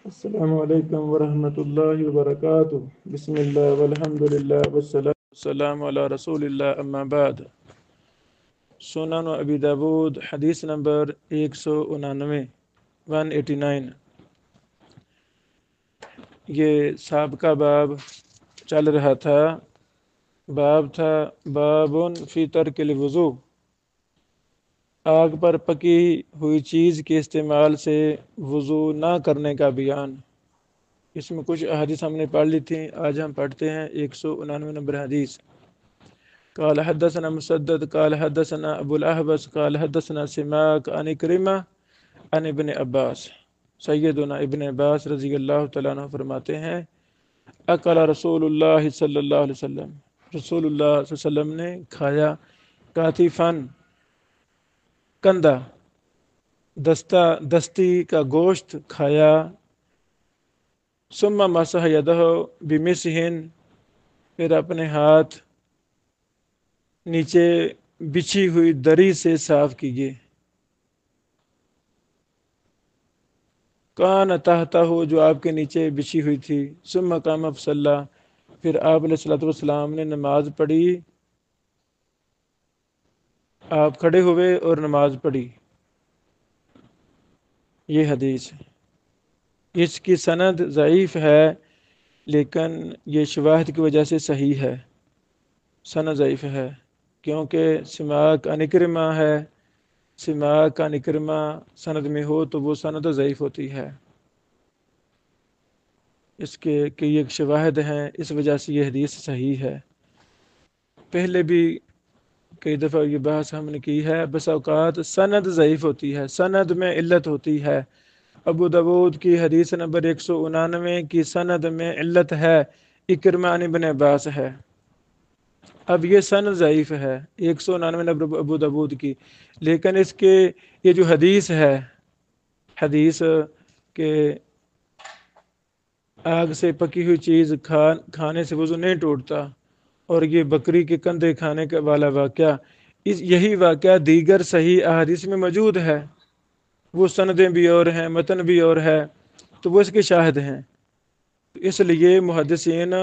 السلام علیکم ورحمۃ اللہ وبرکاتہ۔ بسم اللہ والحمد للہ والصلاۃ والسلام علی رسول اللہ، اما بعد۔ سنن ابی داود حدیث نمبر 199 189۔ یہ سابقہ باب چل رہا تھا، باب تھا بابن فی ترک الوضو، آگ پر پکی ہوئی چیز کے استعمال سے وضو نہ کرنے کا بیان۔ اس میں کچھ احادیث ہم نے پڑھ لی تھیں، آج ہم پڑھتے ہیں 199 نمبر حدیث۔ قال حدثنا مسدد قال حدثنا ابو الاحوص قال حدثنا سماک عن اکرمہ عن ابن عباس۔ سیدنا ابن عباس رضی اللہ تعالیٰ عنہ فرماتے ہیں، اکل رسول اللہ صلی اللہ علیہ وسلم، رسول اللہ صلی اللہ علیہ وسلم نے کھایا، کاتفن کندھا، دستی کا گوشت کھایا، ثم مسح یدہ بمسح، پھر اپنے ہاتھ نیچے بچھی ہوئی دری سے صاف کیے، کان تحتہ، جو آپ کے نیچے بچھی ہوئی تھی، ثم قام فصلی، پھر آپ علیہ الصلوۃ والسلام نے نماز پڑھی، آپ کھڑے ہوئے اور نماز پڑھی۔ یہ حدیث، اس کی سند ضعیف ہے لیکن یہ شواہد کی وجہ سے صحیح ہے۔ سند ضعیف ہے کیونکہ سماک عن اکرمہ ہے، سماک عن اکرمہ سند میں ہو تو وہ سند ضعیف ہوتی ہے۔ اس کے کئی ایک شواہد ہیں، اس وجہ سے یہ حدیث صحیح ہے۔ پہلے بھی کئی دفعہ یہ بحث ہم نے کی ہے، بس اوقات سند ضعیف ہوتی ہے، سند میں علت ہوتی ہے۔ ابو داود کی حدیث نمبر 199 کی سند میں علت ہے، اکرمہ عن ابن عباس ہے۔ اب یہ سند ضعیف ہے 199 نمبر ابو داود کی، لیکن اس کے یہ جو حدیث ہے، حدیث کہ آگ سے پکی ہوئی چیز کھانے سے وضو نہیں ٹوٹتا، اور یہ بکری کے کندھے کھانے کا والا واقعہ، یہی واقعہ دیگر صحیح احادیث میں موجود ہے، وہ سندیں بھی اور ہیں، متن بھی اور ہے، تو وہ اس کے شاہد ہیں۔ اس لیے محدثین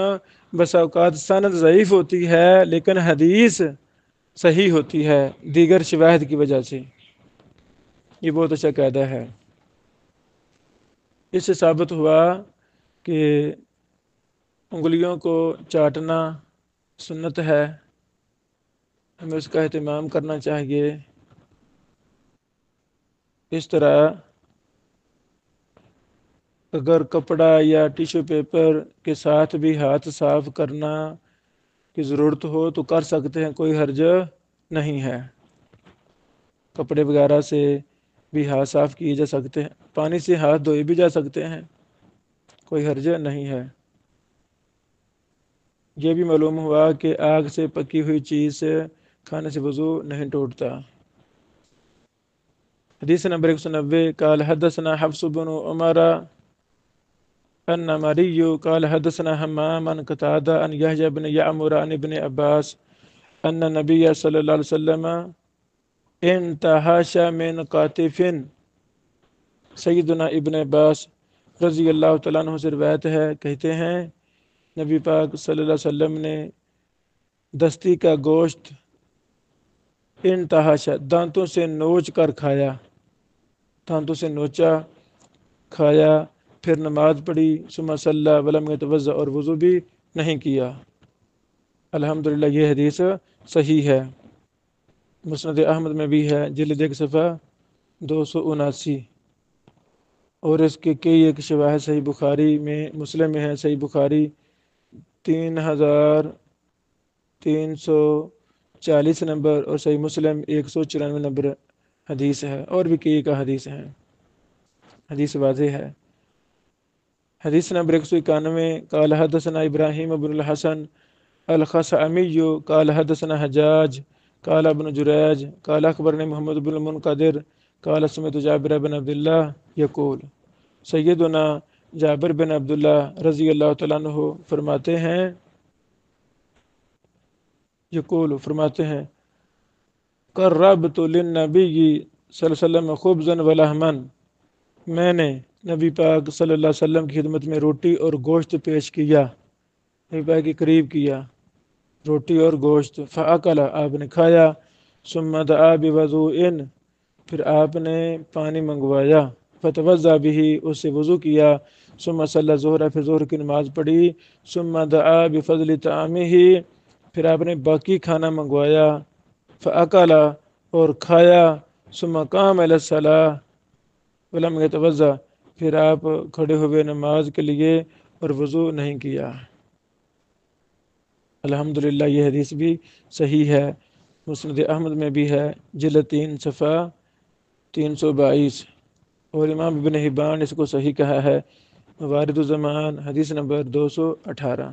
بس اوقات سند ضعیف ہوتی ہے لیکن حدیث صحیح ہوتی ہے دیگر شواہد کی وجہ سے۔ یہ بہت اچھا قاعدہ ہے۔ اس سے ثابت ہوا کہ انگلیوں کو چاٹنا سنت ہے، ہمیں اس کا اہتمام کرنا چاہیے۔ اس طرح اگر کپڑا یا ٹیشو پیپر کے ساتھ بھی ہاتھ صاف کرنا کی ضرورت ہو تو کر سکتے ہیں، کوئی حرج نہیں ہے۔ کپڑے وغیرہ سے بھی ہاتھ صاف کیے جا سکتے ہیں، پانی سے ہاتھ دھوئے بھی جا سکتے ہیں، کوئی حرج نہیں ہے۔ یہ بھی معلوم ہوا کہ آگ سے پکی ہوئی چیز سے کھانے سے وضو نہیں ٹوٹتا۔ حدیث نمبر 190 قال حدثنا حفص بن عمر النمری قال حدثنا حمام عن قتادہ عن یحیی بن یعمر عن ابن عباس ان النبی صلی اللہ علیہ وسلم انتحش من قاطف۔ سیدنا ابن عباس رضی اللہ تعالیٰ عنہ سے روایت ہے، کہتے ہیں نبی پاک صلی اللہ علیہ وسلم نے دستی کا گوشت انتحش، دانتوں سے نوچ کر کھایا، دانتوں سے نوچا کھایا، پھر نماز پڑھی، ثم صلی ولم یتوضأ، اور وضو بھی نہیں کیا۔ الحمدللہ یہ حدیث صحیح ہے، مسند احمد میں بھی ہے، جلد 1 صفحہ 279، اور اس کے کئی ایک شواہد صحیح بخاری میں، مسلم میں ہے، صحیح بخاری 3340 نمبر اور صحیح مسلم 194 نمبر حدیث ہے، اور بھی کئی کا حدیث ہیں، حدیث واضح ہے۔ حدیث نمبر 191 قال حدثنا ابراہیم بن الحسن الخثعمی قال حدثنا حجاج قال ابن جریج قال اخبرني محمد بن المنقدر قال سمعت جابر بن عبداللہ یقول، سیدنا جابر بن عبداللہ رضی اللہ تعالیٰ عنہ فرماتے ہیں، یقول فرماتے ہیں، قربت للنبی صلی اللہ علیہ وسلم خبزا ولحما، میں نے نبی پاک صلی اللہ علیہ وسلم کی خدمت میں روٹی اور گوشت پیش کیا، نبی پاک کے قریب کیا روٹی اور گوشت، فاکل آپ نے کھایا، ثم دعا بوضوء پھر آپ نے پانی منگوایا، فتوضا به اس سے وضو کیا، ثم صلی ظہر پھر ظہر کی نماز پڑھی، ثم دعا بفضل طعامه پھر آپ نے باقی کھانا منگوایا، فاکل اور کھایا، ثم قام الی الصلاۃ ولم یتوضا پھر آپ کھڑے ہوئے نماز کے لیے اور وضو نہیں کیا۔ الحمدللہ یہ حدیث بھی صحیح ہے، مسند احمد میں بھی ہے، جلد 3 صفحہ 322، اور امام ابن حبان اس کو صحیح کہا ہے، موارد الزمان حدیث نمبر 218۔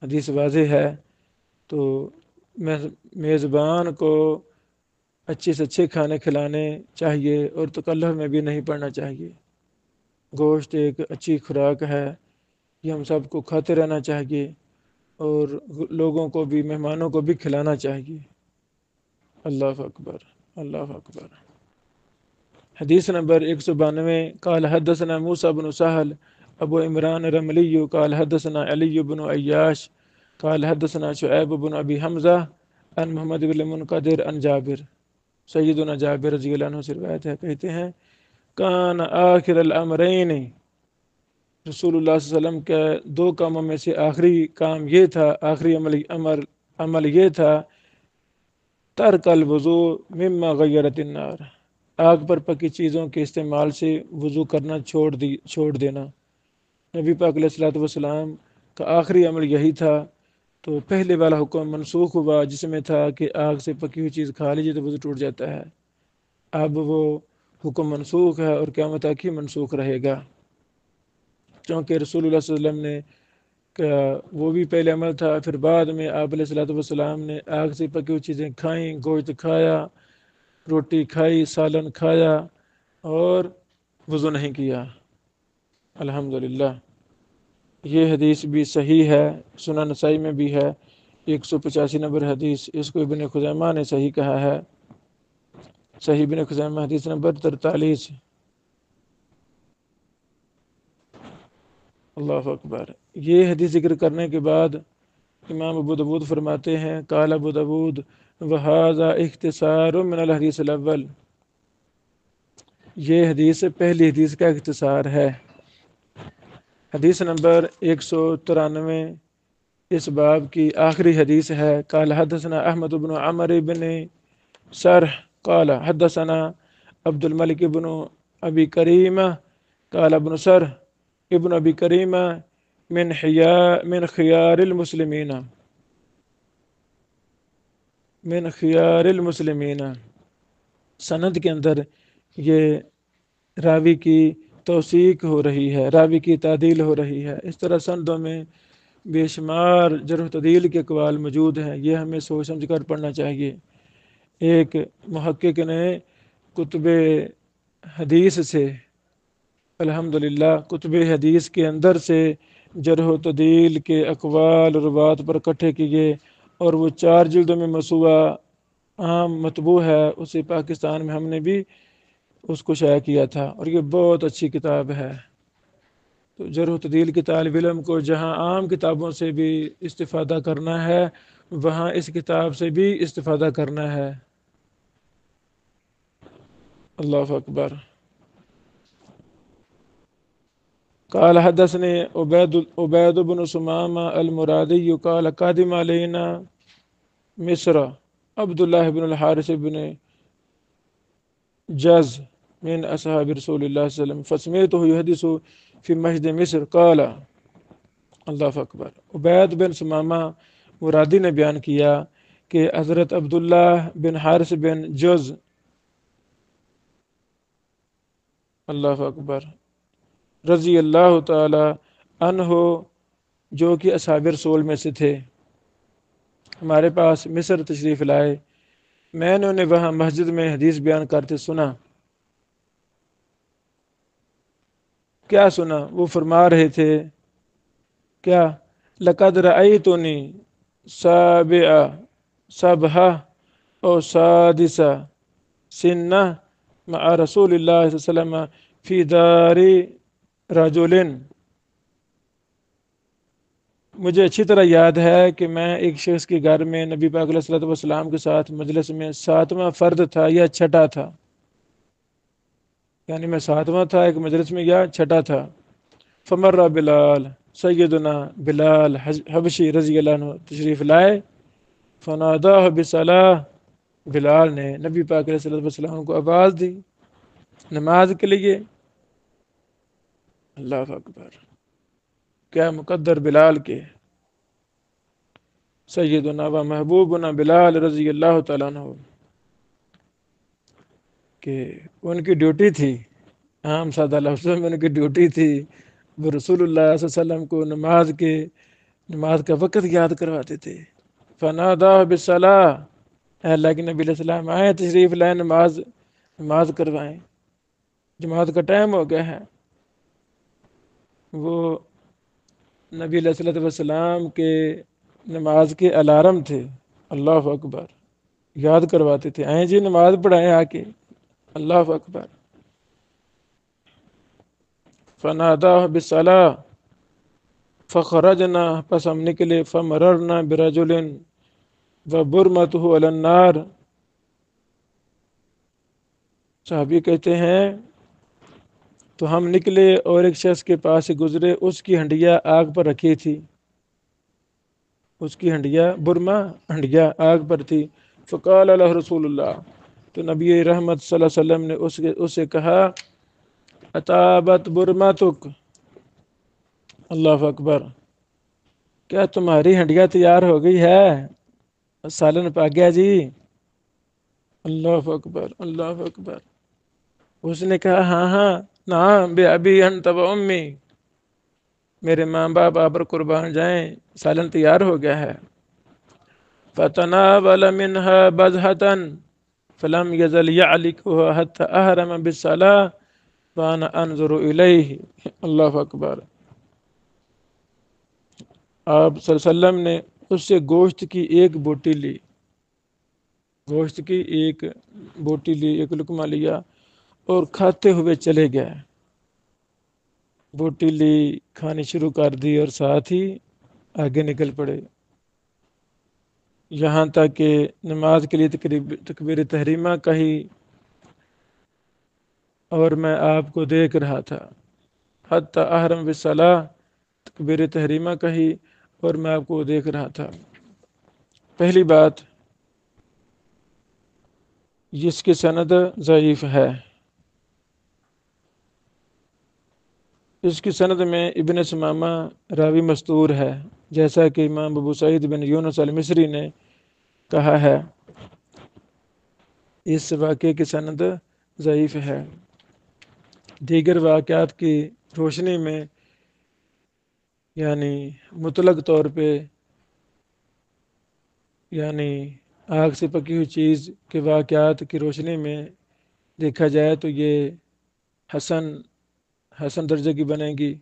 حدیث واضح ہے، تو میزبان کو اچھے سے اچھے کھانے کھلانے چاہیے اور تکلف میں بھی نہیں پڑنا چاہیے۔ گوشت ایک اچھی خوراک ہے، یہ ہم سب کو کھاتے رہنا چاہیے اور لوگوں کو بھی، مہمانوں کو بھی کھلانا چاہیے۔ اللہ اکبر، اللہ اکبر۔ حدیث نمبر 192، قال حدثنا موسیٰ بن سہل ابو عمران رملی قال حدثنا علی بن عیاش قال حدثنا شعیب بن ابی حمزہ عن محمد بن منقدر عن جابر، سیدنا جابر رضی اللہ عنہ سے روایت ہے، کہتے ہیں کان آخر الامرین، رسول اللہ صلی اللہ علیہ وسلم کے 2 کاموں میں سے آخری کام یہ تھا، آخری عمل یہ تھا، ترک الوضوء مما غیرت النار، آگ پر پکی چیزوں کے استعمال سے وضو کرنا چھوڑ دینا۔ نبی پاک علیہ الصلوۃ والسلام کا آخری عمل یہی تھا، تو پہلے والا حکم منسوخ ہوا جس میں تھا کہ آگ سے پکی ہوئی چیز کھا لیجیے تو وضو ٹوٹ جاتا ہے، اب وہ حکم منسوخ ہے اور قیامت تک ہی منسوخ رہے گا، چونکہ رسول اللہ صلی اللہ علیہ وسلم نے وہ بھی پہلے عمل تھا، پھر بعد میں آپ علیہ الصلوۃ والسلام نے آگ سے پکی ہوئی چیزیں کھائیں، گوشت کھایا، روٹی کھائی، سالن کھایا اور وضو نہیں کیا۔ الحمدللہ یہ حدیث بھی صحیح ہے، سنن نسائی میں بھی ہے، 185 نمبر حدیث، اس کو ابن خزیمہ نے صحیح کہا ہے، صحیح ابن خزیمہ حدیث نمبر 43۔ اللہ اکبر۔ یہ حدیث ذکر کرنے کے بعد امام ابو داؤد فرماتے ہیں، قال ابو داؤد وہذا اختصار من الحدیث الاول، یہ حدیث پہلی حدیث کا اختصار ہے۔ حدیث نمبر 193 اس باب کی آخری حدیث ہے، قال حدثنا احمد بن عمرو بن سرح قال حدثنا عبد الملک بن ابی کریمہ قال ابن سرح ابن ابی کریمہ من خیار المسلمین، من خیار المسلمین، سند کے اندر یہ راوی کی توثیق ہو رہی ہے، راوی کی تعدیل ہو رہی ہے، اس طرح سندوں میں بے شمار جرح و تعدیل کے اقوال موجود ہیں، یہ ہمیں سوچ سمجھ کر پڑھنا چاہیے۔ ایک محقق نے کتب حدیث سے، الحمدللہ کتب حدیث کے اندر سے جرح و تعدیل کے اقوال اور روات پر اکٹھے کیے، اور وہ 4 جلدوں میں مسوعہ عام مطبوع ہے، اسے پاکستان میں ہم نے بھی اس کو شائع کیا تھا، اور یہ بہت اچھی کتاب ہے۔ تو جرح و تعدیل کے طالب علم کو جہاں عام کتابوں سے بھی استفادہ کرنا ہے، وہاں اس کتاب سے بھی استفادہ کرنا ہے۔ اللہ اکبر۔ قال حدثني عبید بن ثمامہ المرادی قال قادم علینا مصر عبد اللہ بن الحارث بن جز من اصحاب رسول اللہ صلی اللہ علیہ وسلم فسمعته يحدث في مسجد مصر قال، اللہ اکبر۔ عبید بن ثمامہ مرادی نے بیان کیا کہ حضرت عبداللہ بن حارث بن جز، اللہ اکبر، رضی اللہ تعالی عنہ، جو کہ اصحاب رسول میں سے تھے، ہمارے پاس مصر تشریف لائے، میں نے انہیں وہاں مسجد میں حدیث بیان کرتے سنا۔ کیا سنا؟ وہ فرما رہے تھے، کیا؟ لقد رأیتنی سابعہ او سادسہ سنہ مع رسول اللہ صلی اللہ علیہ وسلم فی دار رجل، مجھے اچھی طرح یاد ہے کہ میں ایک شخص کے گھر میں نبی پاک علیہ الصلوۃ والسلام کے ساتھ مجلس میں 7واں فرد تھا یا چھٹا تھا، یعنی میں 7واں تھا ایک مجلس میں یا چھٹا تھا۔ فمر بلال، سیدنا بلال حبشی رضی اللہ عنہ تشریف لائے، فناداہ بصلاۃ، بلال نے نبی پاک علیہ الصلوۃ والسلام کو آواز دی نماز کے لیے۔ اللہ اکبر، کیا مقدر بلال کے، سیدنا و محبوبنا بلال رضی اللہ تعالیٰ عنہ، کہ ان کی ڈیوٹی تھی، عام سادہ لفظوں میں ان کی ڈیوٹی تھی، وہ رسول اللہ صلی اللہ علیہ وسلم کو نماز کا وقت یاد کرواتے تھے۔ فنادہ بالصلاۃ، اے اللہ کے نبی علیہ السلام آئیں، تشریف لائیں، نماز کروائیں، جماعت کا ٹائم ہو گیا ہے۔ وہ نبی علیہ الصلوۃ والسلام کے نماز کے الارم تھے، اللہ اکبر، یاد کرواتے تھے، آئیں جی نماز پڑھائیں آ کے، اللہ اکبر۔ فناداہ بالصلاۃ فخرجنا، پس ہم نکلے، فمررنا برجل وبرمتہ علی النار، صحابی کہتے ہیں تو ہم نکلے اور ایک شخص کے پاس سے گزرے، اس کی ہنڈیا آگ پر رکھی تھی، اس کی ہنڈیا، برما ہنڈیا آگ پر تھی۔ فقال له رسول اللہ، تو نبی رحمت صلی اللہ علیہ وسلم نے اس سے کہا اطابت برمتک، اللہ اکبر، کیا تمہاری ہنڈیا تیار ہو گئی ہے، سالن پا گیا جی، اللہ اکبر، اللہ اکبر۔ اس نے کہا ہاں ہاں، نعم بے ابی انت و امی، میرے ماں باپ آپ پر قربان جائیں، سالن تیار ہو گیا ہے۔ فتناول منها بذحة فلم يزل يعلقها حتى أحرم بالصلاة وأنا أنظر إليه، اللہ اکبر۔ آپ صلی اللہ علیہ وسلم نے اس سے گوشت کی ایک بوٹی لی، گوشت کی ایک بوٹی لی، ایک لقمہ لیا اور کھاتے ہوئے چلے گئے، بوٹی لی، کھانی شروع کر دی اور ساتھ ہی آگے نکل پڑے، یہاں تک کہ نماز کے لیے تکبیر تحریمہ کہی اور میں آپ کو دیکھ رہا تھا، حتی احرم بالصلاۃ، تکبیر تحریمہ کہی اور میں آپ کو دیکھ رہا تھا۔ پہلی بات، جس کی سند ضعیف ہے، اس کی سند میں ابن ثمامہ راوی مستور ہے، جیسا کہ امام ابو سعید بن یونس المصری نے کہا ہے، اس واقعے کی سند ضعیف ہے۔ دیگر واقعات کی روشنی میں، یعنی مطلق طور پہ، یعنی آگ سے پکی ہوئی چیز کے واقعات کی روشنی میں دیکھا جائے تو یہ حسن درجے کی بنے گی،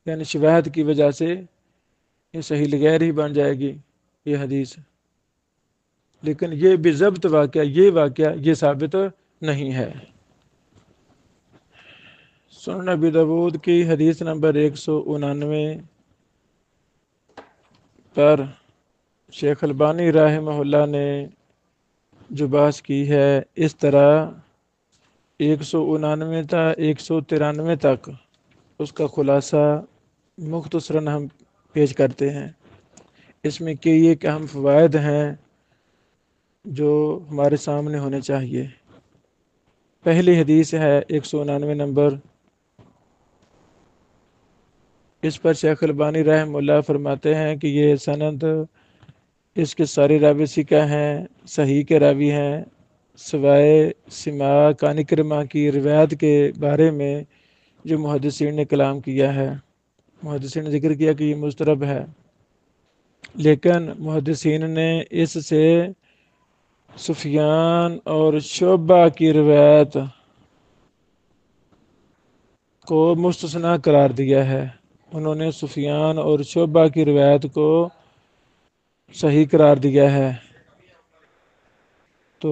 یعنی شواہد کی وجہ سے یہ صحیح غیر ہی بن جائے گی یہ حدیث، لیکن یہ بضبط واقعہ یہ ثابت نہیں ہے۔ سنن ابی داؤد کی حدیث نمبر 199 پر شیخ البانی رحمہ اللہ نے جو بحث کی ہے، اس طرح 199 تا 193 تک اس کا خلاصہ مختصراً ہم پیش کرتے ہیں۔ اس میں کئی ایک اہم فوائد ہیں جو ہمارے سامنے ہونے چاہیے۔ پہلی حدیث ہے 199 نمبر، اس پر شیخ البانی رحمہ اللہ فرماتے ہیں کہ یہ سند، اس کے سارے راوی ثقہ ہیں، صحیح کے راوی ہیں، سوائے سماک عن اکرمہ کی روایت کے بارے میں جو محدثین نے کلام کیا ہے، محدثین نے ذکر کیا کہ یہ مضطرب ہے، لیکن محدثین نے اس سے سفیان اور شعبہ کی روایت کو مستثنا قرار دیا ہے، انہوں نے سفیان اور شعبہ کی روایت کو صحیح قرار دیا ہے۔ تو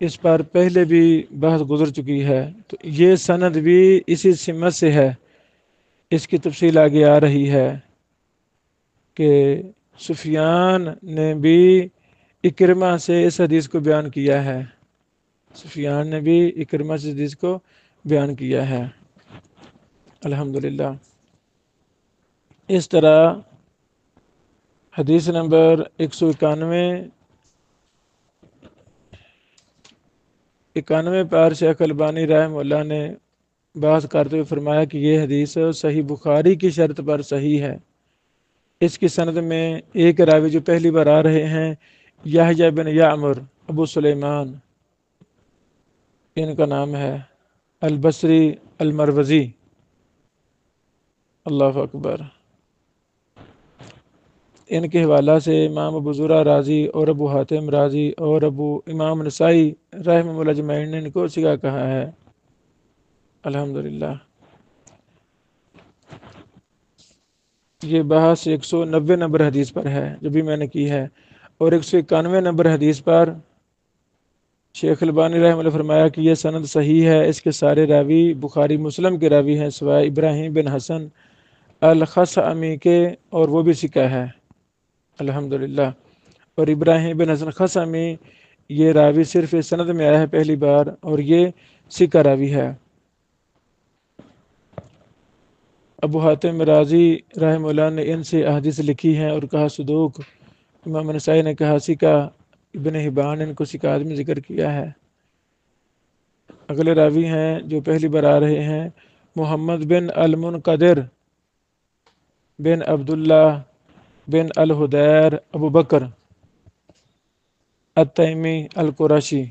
اس پر پہلے بھی بحث گزر چکی ہے، تو یہ سند بھی اسی سمت سے ہے۔ اس کی تفصیل آگے آ رہی ہے کہ سفیان نے بھی اکرمہ سے اس حدیث کو بیان کیا ہے، سفیان نے بھی اکرمہ سے حدیث کو بیان کیا ہے۔ الحمدللہ۔ اس طرح حدیث نمبر 191 پر شیخ البانی رحمہ اللہ نے بات کرتے ہوئے فرمایا کہ یہ حدیث صحیح بخاری کی شرط پر صحیح ہے۔ اس کی سند میں ایک راوی جو پہلی بار آ رہے ہیں، یحییٰ بن یعمر ابو سلیمان، ان کا نام ہے، البصری المروزی۔ اللہ اکبر۔ ان کے حوالہ سے امام ابو زرع رازی اور ابو حاتم رازی اور امام نسائی رحمہ اللہ اجمعین نے ان کو ثقہ کہا ہے۔ الحمدللہ۔ یہ بحث 190 نمبر حدیث پر ہے جو بھی میں نے کی ہے، اور 191 نمبر حدیث پر شیخ البانی رحمہ اللہ فرمایا کہ یہ سند صحیح ہے، اس کے سارے راوی بخاری مسلم کے راوی ہیں سوائے ابراہیم بن حسن الخثعمی کے، اور وہ بھی ثقہ ہے۔ الحمدللہ۔ اور ابراہیم بن حسن خثعمی یہ راوی صرف اس سند میں آیا ہے پہلی بار، اور یہ ثقہ راوی ہے۔ ابو حاتم رازی رحمہ اللہ نے ان سے احادیث لکھی ہیں اور کہا صدوق۔ امام نسائی نے کہا ثقہ۔ ابن حبان نے ان کو ثقات میں ذکر کیا ہے۔ اگلے راوی ہیں جو پہلی بار آ رہے ہیں، محمد بن المنقدر بن عبداللہ بن الہدیر ابو بکر التیمی القرشی۔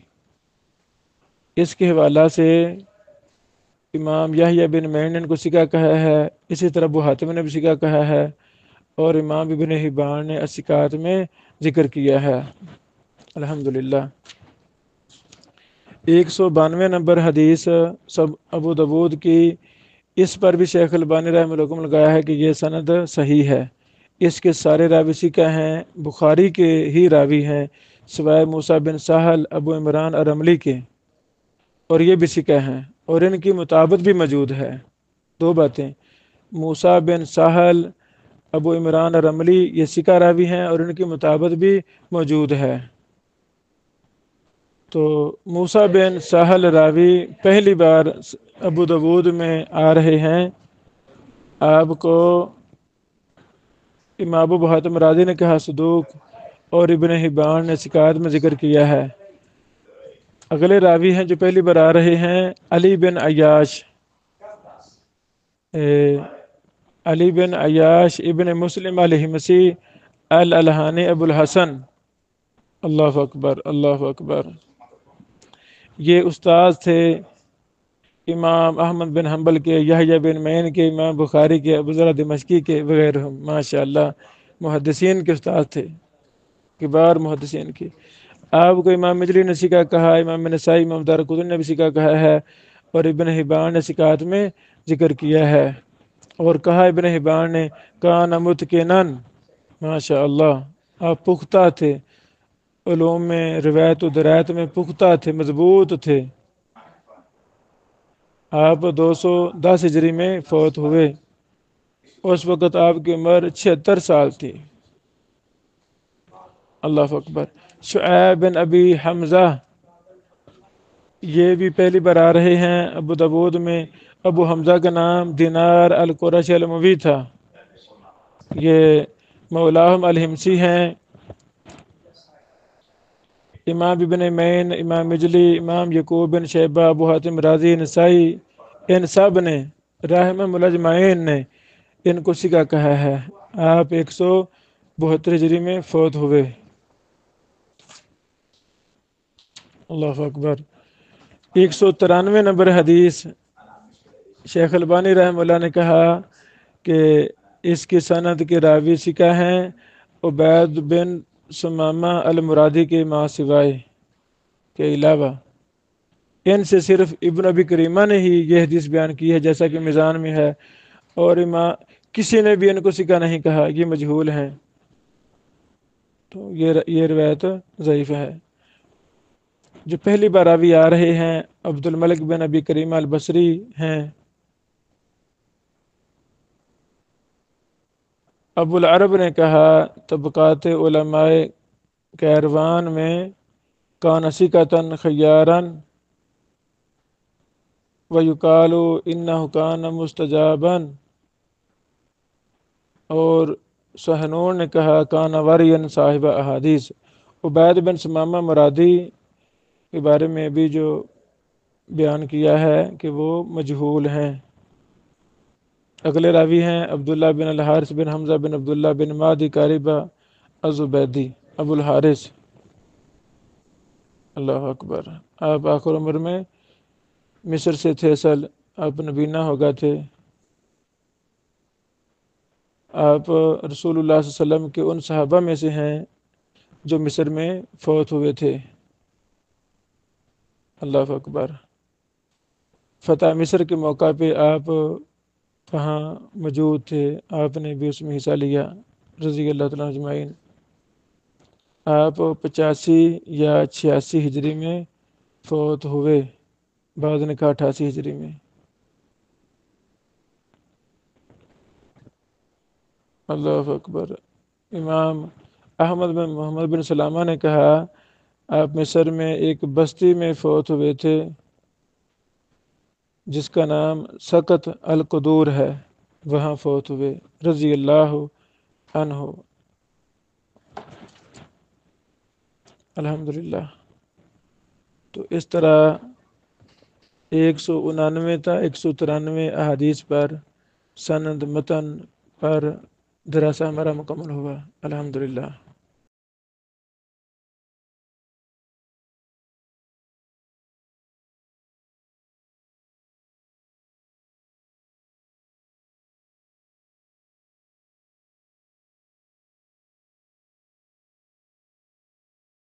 اس کے حوالہ سے امام یحییٰ بن معین نے ان کو ثقہ کہا ہے، اسی طرح ابو حاتم نے بھی ثقہ کہا ہے، اور امام ابن حبان نے الثقات میں ذکر کیا ہے۔ الحمدللہ۔ 192 نمبر حدیث سب ابو داود کی، اس پر بھی شیخ البانی رحمہ اللہ نے لگایا ہے کہ یہ سند صحیح ہے، اس کے سارے راوی ثقہ ہیں، بخاری کے ہی راوی ہیں سوائے موسیٰ بن سہل ابو عمران الرملی کے، اور یہ بھی ثقہ ہیں، اور ان کی مطابق بھی موجود ہے۔ دو باتیں، موسیٰ بن سہل ابو عمران الرملی یہ ثقہ راوی ہیں اور ان کی مطابق بھی موجود ہے۔ تو موسیٰ بن سہل راوی پہلی بار ابو داود میں آ رہے ہیں، آپ کو امام ابو حاتم رازی نے کہا صدوق، اور ابن حبان نے ثقات میں ذکر کیا ہے۔ اگلے راوی ہیں جو پہلی بار آ رہے ہیں، علی بن عیاش علی بن عیاش ابن مسلم الحمصی الالحانی ابو الحسن۔ اللہ اکبر، اللہ اکبر۔ یہ استاد تھے امام احمد بن حنبل کے، یحییٰ بن معین کے، امام بخاری کے، ابو زرع دمشقی کے وغیرہ، ماشاءاللہ محدثین کے استاد تھے، کبار محدثین کے۔ آپ کو امام مجلی نے ثقہ کہا، امام نسائی، امام دارقطنی نے بھی ثقہ کہا ہے، اور ابن حبان نے ثقات میں ذکر کیا ہے، اور کہا ابن حبان نے کان متقنن، ماشاءاللہ آپ پختہ تھے، علوم میں، روایت و درایت میں پختہ تھے، مضبوط تھے۔ آپ 210 ہجری میں فوت ہوئے، اس وقت آپ کی عمر 76 سال تھی۔ اللہ اکبر۔ شعیب بن ابی حمزہ یہ بھی پہلی بار آ رہے ہیں ابو داود میں۔ ابو حمزہ کا نام دینار القرشی الاموی تھا، یہ مولاہم الحمصی ہیں۔ امام ابن معین، امام مجلی، امام یعقوب بن شیبہ، ابو حاتم رازی، نسائی، ان سب نے رحمہ اللہ اجمعین نے ان کو ثقہ کہا ہے۔ آپ 172 ہجری میں فوت ہوئے۔ اللہ اکبر۔ 193 نمبر حدیث شیخ البانی رحمہ اللہ نے کہا کہ اس کی سند کے راوی ثقہ ہیں عبید بن ثمامہ المرادی کے ماں سوائے کے علاوہ، ان سے صرف ابن ابی کریمہ نے ہی یہ حدیث بیان کی ہے جیسا کہ میزان میں ہے، اور کسی نے بھی ان کو ثقہ نہیں کہا، یہ مجہول ہیں، تو یہ روایت ضعیف ہے۔ جو پہلی بار راوی آ رہے ہیں عبد الملک بن ابی کریمہ البصری ہیں۔ ابو العرب نے کہا طبقات علماء کیروان میں کان ثقۃ خیارا ویقال انہ کان مستجابا، اور سہنون نے کہا کان ورین صاحب احادیث۔ عبید بن ثمامہ مرادی کے بارے میں بھی جو بیان کیا ہے کہ وہ مجہول ہیں۔ اگلے راوی ہیں عبداللہ بن الحارث بن حمزہ بن عبداللہ بن مادی کاربہ الزبیدی ابو الحارث۔ اللہ اکبر۔ آپ آخر عمر میں مصر سے تھے، اصل آپ نبینا ہو گئے تھے۔ آپ رسول اللہ صلی اللہ علیہ وسلم کے ان صحابہ میں سے ہیں جو مصر میں فوت ہوئے تھے۔ اللہ اکبر۔ فتح مصر کے موقع پہ آپ وہاں موجود تھے، آپ نے بھی اس میں حصہ لیا، رضی اللہ تعالیٰ اجمعین۔ آپ 85 یا 86 ہجری میں فوت ہوئے، بعض نے کہا 88 ہجری میں۔ اللہ اکبر۔ امام احمد بن محمد بن سلامہ نے کہا آپ مصر میں ایک بستی میں فوت ہوئے تھے جس کا نام سقط القدور ہے، وہاں فوت ہوئے، رضی اللہ عنہ۔ الحمدللہ۔ تو اس طرح 199 تا 193 احادیث پر سند متن پر دراسہ ہمارا مکمل ہوا، الحمدللہ۔